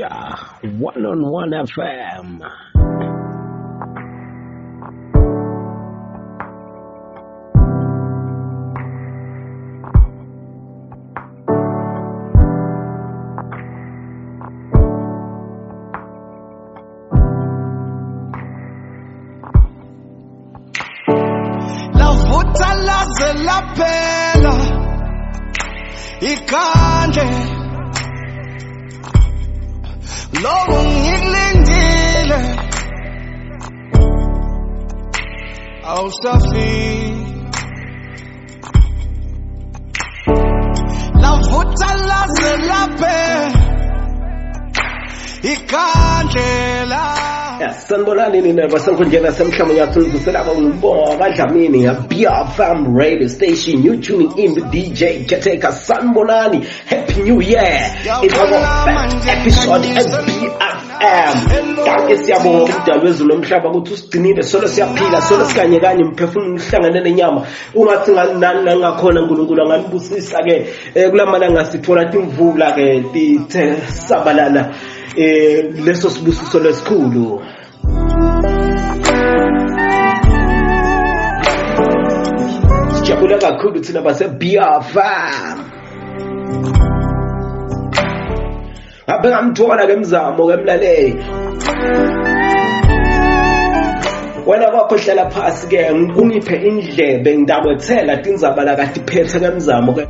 101 FM. La vuta laze la pela ikande Lobo ngilindile awusafi La vuta laze laphe ikandlela Sanibonani nina basenkundleni semhlamanyathu ngizusela ngibonga Dlamini ya BHUNYA Radio Station. You tuning in with DJ Keteka. Sanibonani, Happy New Year. It's our first episode at BFM. Kanti siyabonga umdali wezulu nomhlaba ukuthi usigcinile solo siyaphila solo sikanye kanye umphefumulo uhlangane nenyama ungathi nani ngakhona uNkulunkulu angalibusisa ke kulamalanga sithola imvula ke tithe sabalala leso sibusiso lesikhulu. Sijabula kakhulu thina base BFM. Abe ngamthola ke Mzamo ke mlaleli. Wena wakhohlela phasi ke ungiphe indlebe ngidabethela tindzaba la kati phethe ke Mzamo ke.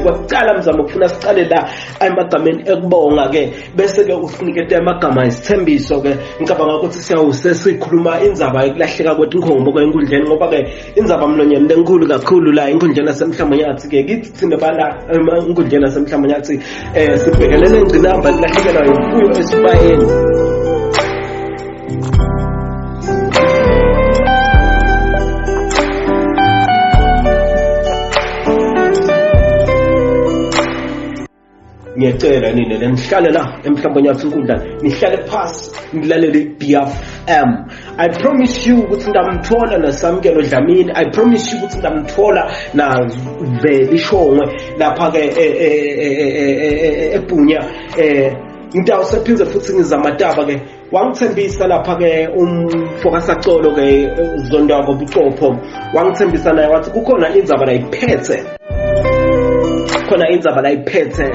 Kwaqala Mzamo kufuna siqale la emagameni ekubonga ke bese ke usinikete amagama isithembiso ke ngicabanga ukuthi siyawusesikhuluma indzaba ekulahleka kwethu inkhombo ke enkundleni ngoba ke indzaba mlonyeni lenkulu kakhulu la enkundleni yasemhlamanyatsi ke kithi thina bala enkundleni yasemhlamanyatsi sibhekelele ingcinamba ekulahlekelwa imfuyo esibayeni. Ngiyacela nini lenihlale la emhlambanyathu inkundla nihlale phasi nilalele BFM. I promise you ukuthi ndamthola nasamkelo Dlamini. I promise you ukuthi ndamthola na velishongwe lapha ke eBHUNYA. Ngitawu sephinze futhi ngizamataba ke wangithembisa lapha ke umfokasacolo ke uzondaba bucopho wangithembisa naye wathi kukhona indzaba la iphethe khona indzaba la iphethe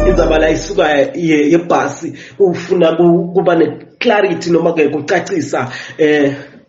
indzaba la isuka yebhasi ufuna kuba ne clarity noma ke kucacisa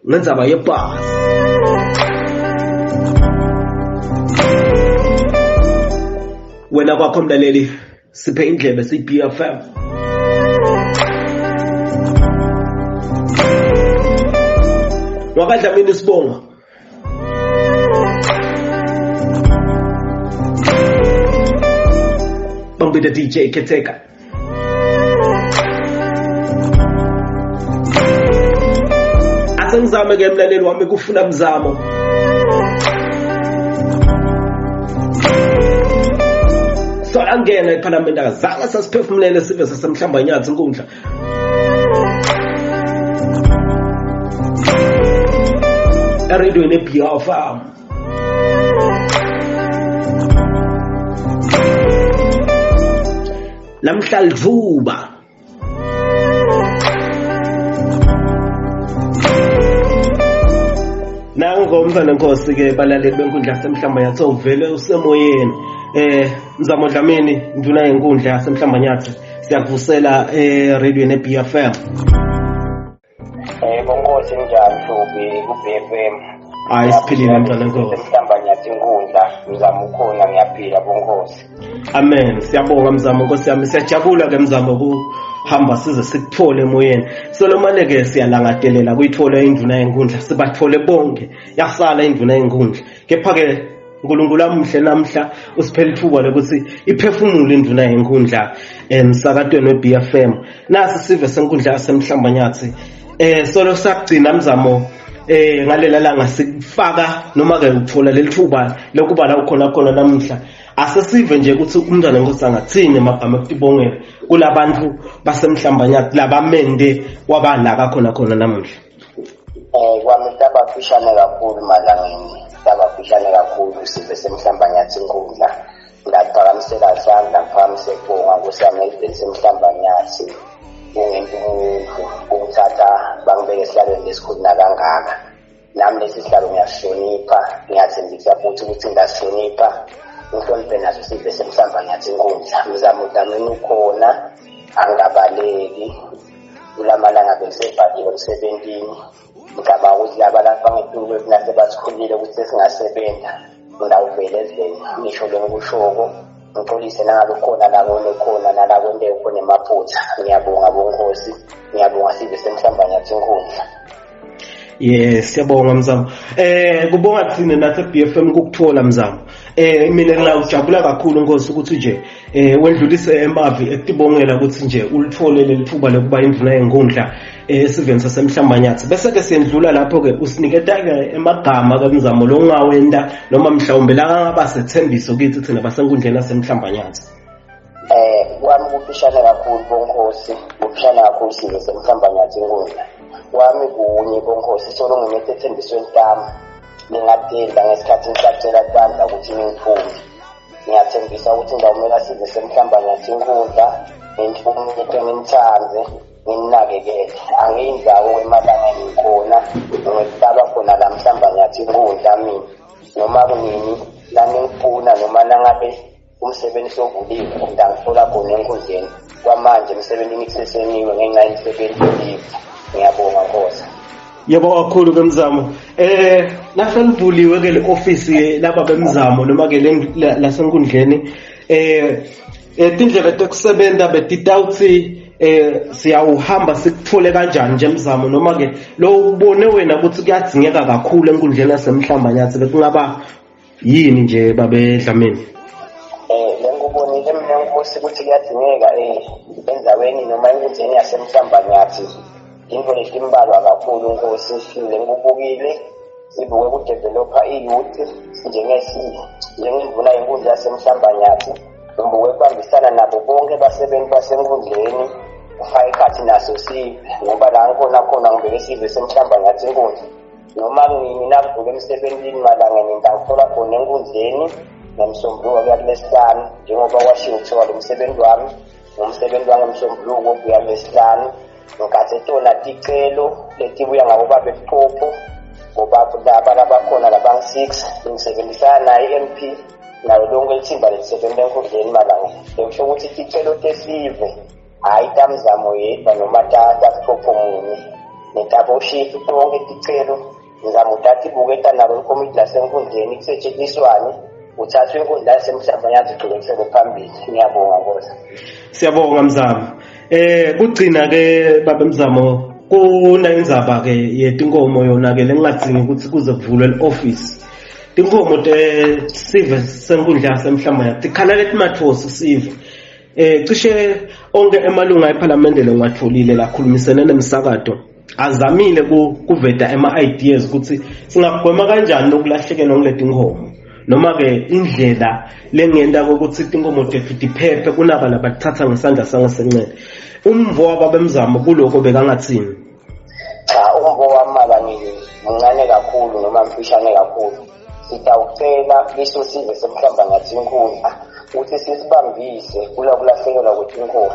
ngendzaba yebhasi. Wena kwakho mlaleli siphe indlebe siBFM. Wakadlamini sibonga bambida DJ Keteka. Asengizame ke mlaleli wami kufuna Mzamo. So angena eParliament akazange sasiphefumulele sive sasemhlambanyatsi inkundla. Radio ne BFM. Lamhlalvuba nango umntwana Nkosi ke balaleli benkundla yasemhlambanyatsi uvele usemoyeni. Mzamo Dlamini Indvuna Yenkhundla yasemhlambanyatsi siyakuvusela radio ne BFM. Bonkosi njani Hlobi ku BFM. Hayi siphilile mntwana Nkosi. Semhlambanyatsi inkundla Mzamo ukhona ngiyaphila bonkosi. Amen. Siyabonga Mzamo Nkosi yami siyajabula ke Mzamo kuhamba size sikuthole emoyeni. Solomane ke siyalangadelela kuyithola Indvuna Yenkhundla sibathole bonke. Yasala Indvuna Yenkhundla. Kepha ke uNkulunkulu amuhle namhla usiphela ithuba lokuthi iphefumule Indvuna Yenkhundla emsakatweni weBFM. Nasi sive senkundla yasemhlambanyatsi. Solo sakugcina Mzamo ngalela langa sikufaka noma ke uthola lelithuba lokuba la ukhona khona namhla asesive nje ukuthi umntwana Nkosi angathini emagama ekutibongela kulabantu basemhlambanyatsi labamende wabalaka khona namuhla. kwami tabafishane kakhulu malangeni, tabafishane kakhulu sibe semhlambanyathi inkundla. Ngaphakamisela isandla ngiphamise kubonga kusamele semhlambanyathi. Ungithatha bangibeke esihlalweni lesikhulu kangaka. Nami lesi sihlalo ngiyasihlonipha, ngiyathembisa futhi ukuthi ngasihlonipha. Ngihloniphe naso sibe semhlambanyathi inkundla. Mzamo Dlamini ukhona, angabaleki. Kulamalanga besebhaliwe emsebenzini. Ngicabanga ukuthi laba bangitulo nase basikhulile ukuthi singasebenza. Ngawuvelezela ngisho lengushoko ngixolise nangabe khona la khona nala kwente khona emaphutha. Ngiyabonga bonkosi, ngiyabonga sibe semhlambanyathi inkundla. Yes, siyabonga Mzamo. Kubonga thina nathi BFM ukukuthola Mzamo. Mina ngiyajabula kakhulu Nkosi ukuthi nje wendlulise emavi ekutibongela ukuthi nje ulithole lelithuba lokuba indvuna yenkhundla esiveni sasemhlambanyathi. Bese ke siyendlula lapho ke usiniketa ke emagama kaMzamo lo ngawenda noma mhlawumbe la ngaba sethembiso kithi thina basenkundleni yasemhlambanyathi. Wami kuphishana kakhulu bonkosi, kuphishana kakhulu sibe semhlambanyathi inkundla. Wami kunye bonkosi solo ngimethe ethembisweni lami. Ningadinda ngesikhathi ngicacela bandla ukuthi ngiphume. Ngiyathembisa ukuthi ngawumela sibe semhlambanyathi inkundla, ngithande, nginakekele. Angiyindawo emalangeni khona, ngicaba khona la mhlambanyathi inkundla mina. Noma kunini la ngifuna noma nangabe umsebenzi sovuliwe ngithola khona enkundleni. Kwamanje umsebenzi ngikuseseniwe ngenxa yemisebenzi. Ngiyabonga Nkosi. Yebo kakhulu ke Mzamo. Naselivuliwe ke le office laba beMzamo noma ke lasenkundleni tindlela tokusebenza betita uthi siyawuhamba sikuthole kanjani nje Mzamo noma ke lo ubone wena ukuthi kuyadzingeka kakhulu enkundleni yasemhlambanyathi bekungaba yini nje babe Dlamini? Lengubonile mina Nkosi ukuthi kuyadzingeka endaweni noma enkundleni yasemhlambanyathi. Into letimbalwa kakhulu Nkosi lengubukile sibuke ukudevelopa iyouth njengendvuna yenkundla yasemhlambanyathi. Ngibuke kubambisana nabo bonke basebenzi basenkundleni ufaka ikhathi naso sibe ngoba la khona ngibeke sibe semhlambanyathi inkundla. Noma mina ngibuke emsebenzini malangeni ngithola khona enkundleni ngomsombuluko kuya kulesihlanu njengoba kwashiwo kuthiwa lo msebenzi wami ngumsebenzi wangomsombuluko kuya kulesihlanu. Ngikathe tona ticelo letibuya ngabo babe Phopho ngoba labakhona labang6 ngisebenzisana naye MP nayo lonke ithimba lesisebenza enkundleni malanga. Ngisho ukuthi ticelo tesive hayi tamzamo yedwa noma Phopho munye netabo shift tonke ticelo ngizama uthatha ibuketa nalo ikomiti lasenkundleni kusetshenziswane uthathwe inkundla yasemhlambanyathi igcwelekele phambili. Ngiyabonga Nkosi. Siyabonga Mzamo. Kugcina ke baba Mzamo kunayindzaba ke yetinkomo yona ke lengadzingi ukuthi kuze kuvulwe le-office. Tinkomo sive senkundla yasemhlambanyathi tikhala letimathosi sive. Cishe onke emalunga ePhalamende lengatholile lakhulumisene nemsakato azamile kuveta ama-ideas ukuthi singagwema kanjani nokulahlekelwa nguletinkomo noma ke indlela lengenda ukuthi tinkomo tethu tiphephe kunaba labathatha ngesandla sangasencele. Umvo waba beMzamo kuloko bekangathini? Cha, umvo wami mncane kakhulu noma mfishane kakhulu. Sitawucela liso size semhlambanyathi inkundla ukuthi sisibambise kulahlekelwa kwetinkomo.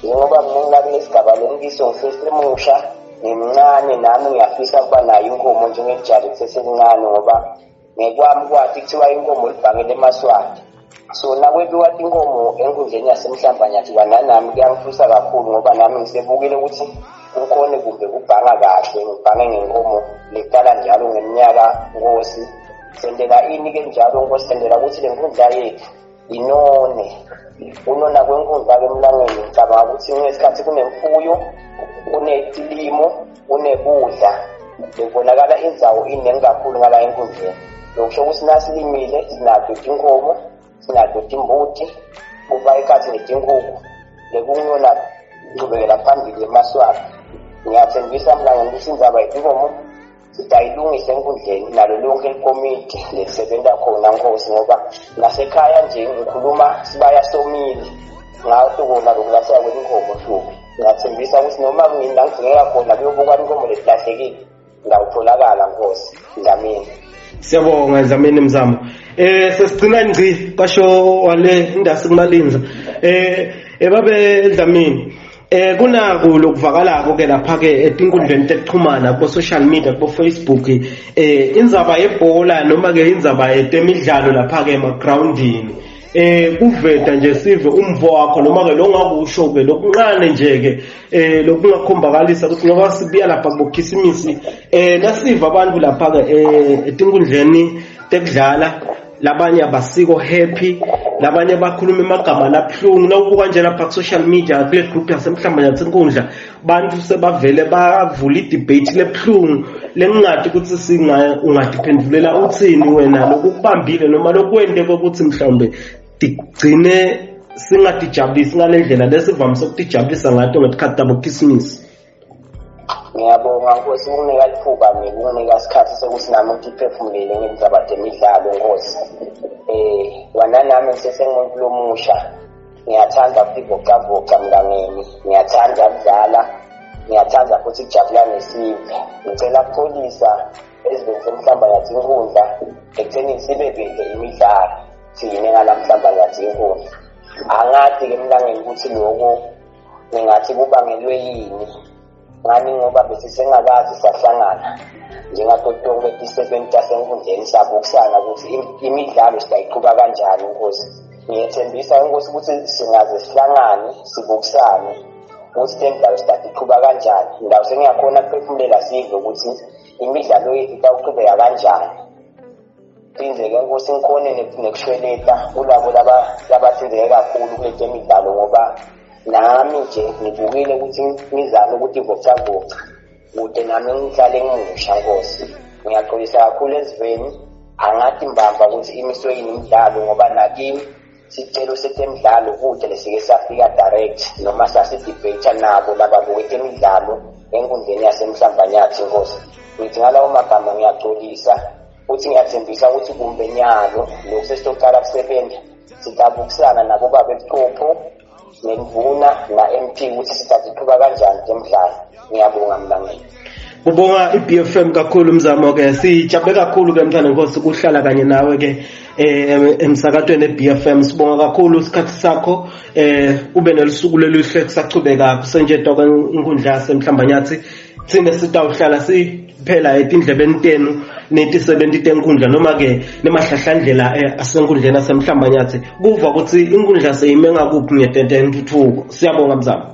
Njengoba mina kulesigaba lengiso ngisesemusha ngimncane nami ngiyafisa ukuba nayo inkomo njengejali kuseselincane ngoba ngekwami kwathi kuthiwa inkomo libhangele emaswati. So nakwebiwa inkomo enkundleni yasemhlambanyathi nami kuyangifisa kakhulu ngoba nami ngisebukile ukuthi ukhona kumbe kubhanga kahle ngibhange ngenkomo leqala njalo ngeminyaka Nkosi. Sendela ini ke njalo Nkosi sendela ukuthi le nkundla yethu inone. Unona kwenkundla kemlangeni ngicabanga ukuthi ngesikhathi kunemfuyo, kunetilimo, kunekudla. Lebonakala indzawo iningi kakhulu ngala enkundleni. Lokusho ukuthi nasilimile sinazo inkomo, sinazo imbuti, kuba ikhathi netinkukhu. Lekungiyona ngqubekela phambili emaswati. Ngiyathembisa mlangeni ukuthi indzaba yetinkomo sitayilungisa enkundleni nalo lonke ikomiti lelisebenza khona Nkosi ngoba nasekhaya nje ngikhuluma sibaya somile ngawuhlukona lokulahlekelwa kwenkomo hlubi. Ngiyathembisa ukuthi noma mina ngidingeka khona kuyobukwa inkomo lesilahlekile ngawutholakala Nkosi Dlamini. Siyabonga Dlamini Mzamo. Sesigcina ngci kasho wale indasi kumalinza. Babe Dlamini. Kunaku lokuvakalako ke lapha ke etinkundleni zokuxhumana ku social media ku Facebook indzaba yebhola noma ke indzaba yetemidlalo lapha ke emagroundini kuveta nje sive umvo wakho noma ke lo ngakusho ke lokuncane nje ke lokungakhombakalisha ukuthi ngoba sibiya lapha kuBokhisimisi nasiva abantu lapha ke etinkundleni tekudlala labanye abasiko happy labanye bakhuluma emagama laphlungu nawubuka nje lapha ku social media kule group yasemhlamba Yenkundla bantu sebavele bavula idebate lephlungu lengingadi ukuthi singa ungadiphendulela uthini wena lokubambile noma lokwende ukuthi mhlawumbe digcine singadijabulisi ngalendlela lesivamise ukutijabulisa ngato ngesikhathi saboKhisimisi. Ngiyabonga Nkosi ukunika ithuba ukunika isikhathi sokuthi nami ngiphefumulele ngendaba zemidlalo Nkosi. Wana nami ngisesengumuntu lomusha. Ngiyathanda ukuvocavoca mngangeni, ngiyathanda ukudlala, ngiyathanda futhi ukujabula nesive. Ngicela ukuxolisa ezweni semhlamba Yenkundla ekutheni sibe bede imidlalo thina ngalamhlamba Yenkundla. Angathi ke mngangeni ukuthi lokho ngingathi kubangelwe yini. Ngani ngoba bese sengakazi sahlangana njengatonke isebenta senkundleni sabukusana ukuthi imidlalo siyayiqhuba kanjani Nkosi. Ngiyethembisa Nkosi ukuthi singaze sihlangane sibukusane ukuthi imidlalo siyayiqhuba kanjani. Ndawo sengiyakhona ukuphefumulela sive ukuthi imidlalo yethu itawuqhubeka kanjani. Inzeke Nkosi ngikhone nekushweleta kulabo labathindeke kakhulu kule temidlalo ngoba nami nje ngibukile ukuthi ngizame ukuthi ivocavoca kude nami ngihlale ngimusha Nkosi. Ngiyaxolisa kakhulu ezweni angathi mbamba ukuthi imiswe yini imidlalo ngoba nakimi sicelo setemidlalo kude lesike safika direct noma sasidebate nabo lababuke temidlalo enkundleni yasemhlambanyathi Nkosi. Ngithi ngalawo magama ngiyaxolisa futhi ngiyathembisa ukuthi kumbe nyalo lokusesiqala kusebenza sitabukusana nabo babe eqopho Indvuna na MP ukuthi sithathuka kanjani emidlalo. Ngiyabonga mlangeni. Ubonga iBFM kakhulu Mzamo ke sijabule kakhulu ke mthana Nkosi ukuhlala kanye nawe ke emsakatweni eBFM. Sibonga kakhulu isikhathi sakho ube nelisuku lelihle kusachubeka kusenjetwa kwenkundla yasemhlambanyathi thina sitawuhlala siphela etindlebeni tenu nethi 70 tenkundla noma ke nemahlahlandlela asenkundleni yasemhlambanyathi kuva ukuthi inkundla seyime ngakuphi ngedente entuthuko. Siyabonga Mzamo.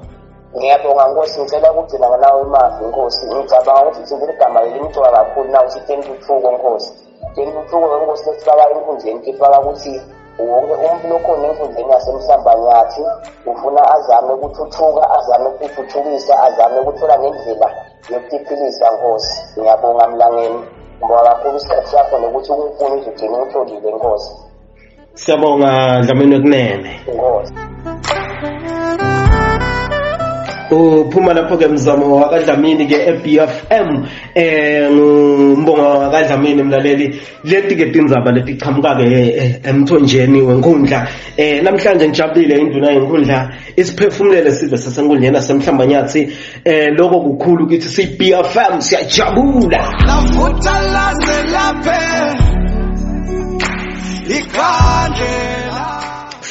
Ngiyabonga Nkosi ngicela ukugcina nawe imali Nkosi. Ngicabanga ukuthi igama elimthola kakhulu nawe sithi entuthuko Nkosi. Entuthuko Nkosi lesifaka enkundleni kifaka ukuthi wonke umuntu okhona enkundleni yasemhlambanyathi ufuna azame ukuthuthuka, azame ukuthuthukisa, azame ukuthola nendlela yokuphilisa Nkosi. Ngiyabonga mlangeni. Ngibonga kakhulu isikhathi sakho nokuthi ungifuna uzugcina ngitholile Nkosi. Siyabonga Dlamini kunene. Nkosi. Uphuma lapho ke Mzamo wakadlamini ke eBFM ngumbonga wakadlamini mlaleli leti ke tindzaba letiqhamuka ke emthonjeni wenkundla namhlanje ngijabulile Indvuna Yenkhundla isiphefumulele sibe sasenkundleni yasemhlambanyathi lokho kukhulu ukuthi siBFM siyajabula lavutha laze laphe ikhandlela.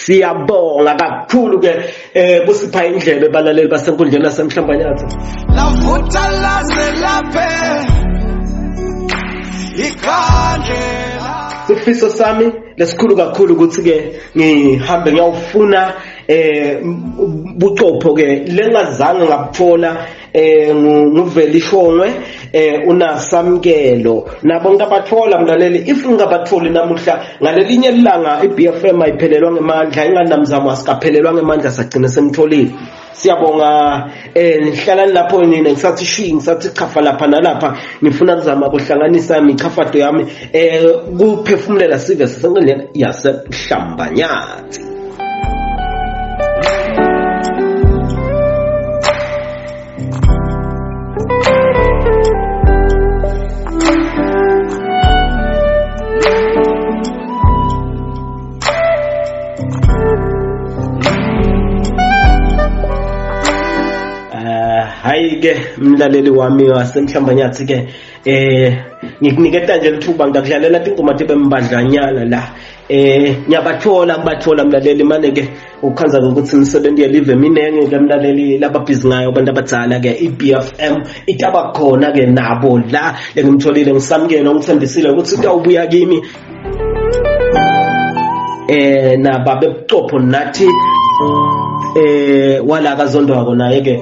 Siyabonga kakhulu ke kusipha indlebe balaleli basenkundleni yasemhlambanyathi. Lavutha laze laphe ikhandlela. Sifiso sami lesikhulu kakhulu ukuthi ke ngihambe ngiyawufuna buqopho ke lengazange ngakuthola nguvelishongwe unasamkelo nabo ngabathola mlaleli if ungabatholi namuhla ngalelinye ilanga iBFM ayiphelelwa ngemandla inganamzamo asikaphelelwa ngemandla sagcina semtholile. Siyabonga nihlala lapho nina ngisathi ngisathi chafa lapha nalapha ngifuna kuzama ukuhlanganisa imichafato yami kuphefumulela sive senkundleni yasemhlambanyathi. hayi ke mlaleli wami wasemhlambanyathi ke ngikuniketa nje lithuba ngidakudlalela ingoma tibembandlanyana la ngiyabathola mlaleli manje ke ukhanza ukuthi imisebenzi yelive minenge ke mlaleli lababhizi ngayo abantu abadala ke iBFM itaba khona ke nabo la ngimtholile ngisamukela ngithembisile ukuthi utawubuya kimi na babe bucopho nathi wala kazondwako naye ke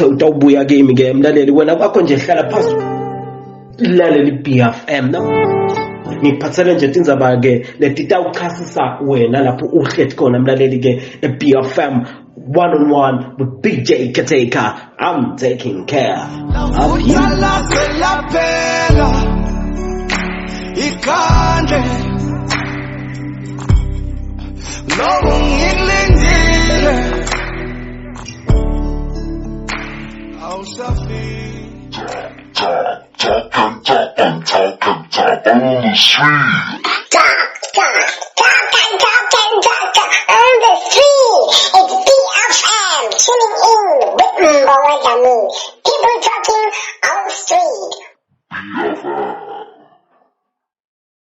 utawubuya kimi ke mlaleli wena kwakho nje hlala phansi lalela iBFM no ngiphathele nje tindzaba ke letitawuchasisa wena lapho uhlethi khona mlaleli ke eBFM 1-on-1 with BJ Kateka. I'm taking care of you. Ikande Lobo ngilindile Awusafi Talk on the street.